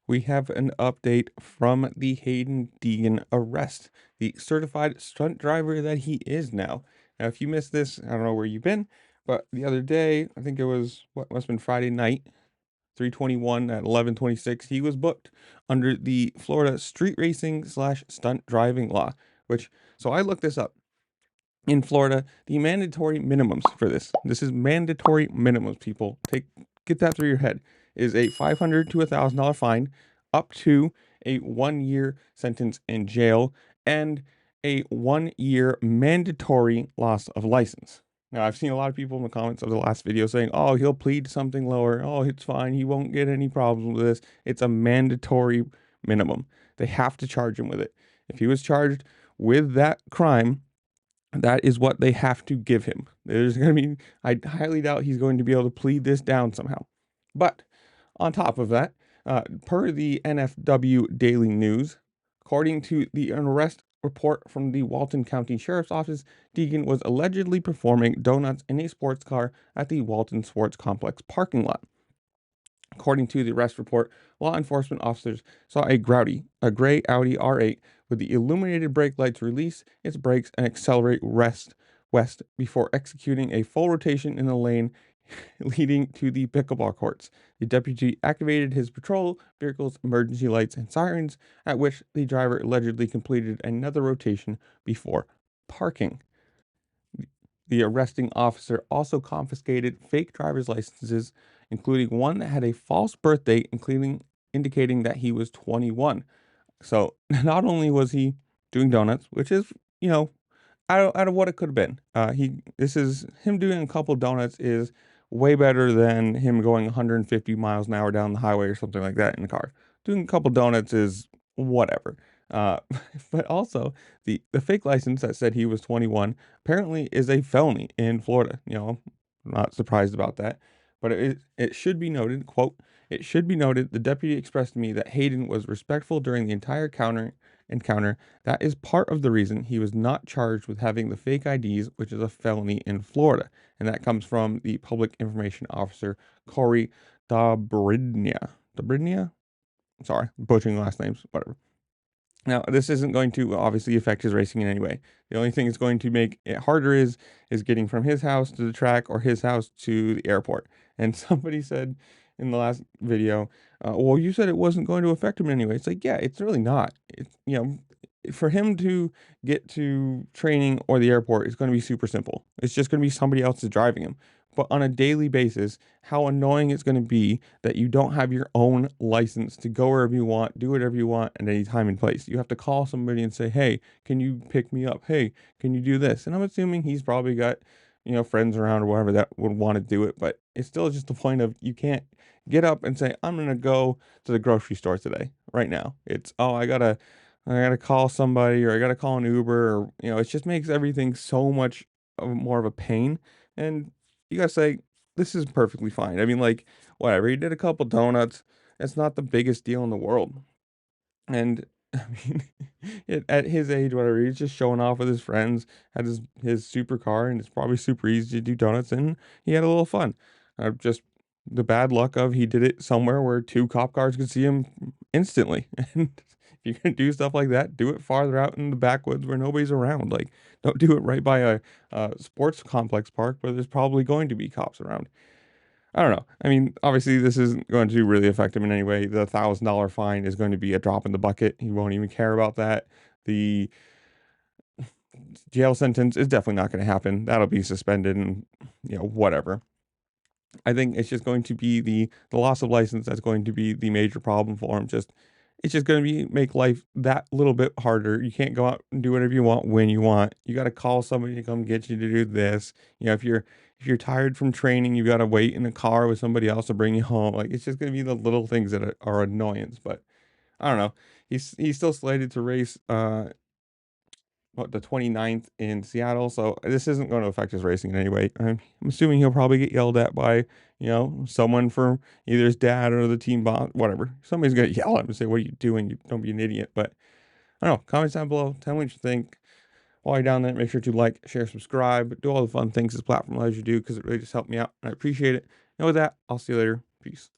We have an update from the Haiden Deegan arrest, the certified stunt driver that he is now. Now, if you missed this, I don't know where you've been, but the other day, I think it was what must have been Friday night, 321 at 11:26, he was booked under the Florida street racing slash stunt driving law, which, so I looked this up. In Florida, the mandatory minimums for this is mandatory minimums, people. Get that through your head, is a $500 to $1,000 fine, up to a 1 year sentence in jail, and a 1 year mandatory loss of license. Now, I've seen a lot of people in the comments of the last video saying, oh, he'll plead to something lower. Oh, it's fine. He won't get any problems with this. It's a mandatory minimum. They have to charge him with it. If he was charged with that crime, that is what they have to give him. There's going to be, I highly doubt he's going to be able to plead this down somehow. But on top of that, per the NFW Daily News, according to the arrest report from the Walton County Sheriff's Office, Deegan was allegedly performing donuts in a sports car at the Walton Sports Complex parking lot. According to the arrest report, law enforcement officers saw a gray Audi R8 with the illuminated brake lights release its brakes and accelerate west before executing a full rotation in the lane leading to the pickleball courts. The deputy activated his patrol vehicle's emergency lights and sirens, at which the driver allegedly completed another rotation before parking. The arresting officer also confiscated fake driver's licenses, including one that had a false birth date, including indicating that he was 21. So not only was he doing donuts, which is, out of what it could have been. This is him doing a couple donuts is way better than him going 150 miles an hour down the highway or something like that in the car. Doing a couple donuts is whatever. Uh, but also the fake license that said he was 21 apparently is a felony in Florida. I'm not surprised about that, but it should be noted, quote, it should be noted, the deputy expressed to me that Haiden was respectful during the entire encounter. That is part of the reason he was not charged with having the fake IDs, which is a felony in Florida. And that comes from the public information officer, Corey Dobridnia. Dobridnia? Sorry, butchering last names, whatever. Now, this isn't going to obviously affect his racing in any way. The only thing that's going to make it harder is getting from his house to the track or his house to the airport. And somebody said in the last video, well, you said it wasn't going to affect him in any way. It's like, yeah, it's really not. It's, for him to get to training or the airport, it's going to be super simple. It's just going to be somebody else is driving him. But on a daily basis, how annoying it's going to be that you don't have your own license to go wherever you want, do whatever you want at any time and place. You have to call somebody and say, hey, can you pick me up? Hey, can you do this? And I'm assuming he's probably got, friends around or whatever that would want to do it. But it's still just the point of you can't get up and say, I'm going to go to the grocery store today, right now. It's, oh, I gotta call somebody or I gotta call an Uber or, it just makes everything so much more of a pain. And you gotta say, this is perfectly fine. I mean, like, whatever. He did a couple donuts. It's not the biggest deal in the world. And I mean, at his age, whatever, he's just showing off with his friends, had his supercar, and it's probably super easy to do donuts, and he had a little fun. Just the bad luck of he did it somewhere where two cop cars could see him instantly. And if you're gonna do stuff like that, do it farther out in the backwoods where nobody's around. Like, don't do it right by a sports complex park where there's probably going to be cops around. I don't know. I mean, obviously, this isn't going to really affect him in any way. The $1,000 fine is going to be a drop in the bucket. He won't even care about that. The jail sentence is definitely not going to happen. That'll be suspended and, whatever. I think it's just going to be the loss of license that's going to be the major problem for him. It's just going to make life that little bit harder. You can't go out and do whatever you want when you want. You got to call somebody to come get you to do this. If you're tired from training, you got to wait in a car with somebody else to bring you home. Like, it's just going to be the little things that are annoyance. But I don't know. He's still slated to race the 29th in Seattle. So this isn't going to affect his racing in any way. I'm assuming he'll probably get yelled at by, someone from either his dad or the team boss, whatever. Somebody's going to yell at him and say, what are you doing? You don't be an idiot. But I don't know. Comments down below. Tell me what you think. While you're down there, make sure to like, share, subscribe, do all the fun things this platform allows you to do because it really just helped me out. And I appreciate it. And with that, I'll see you later. Peace.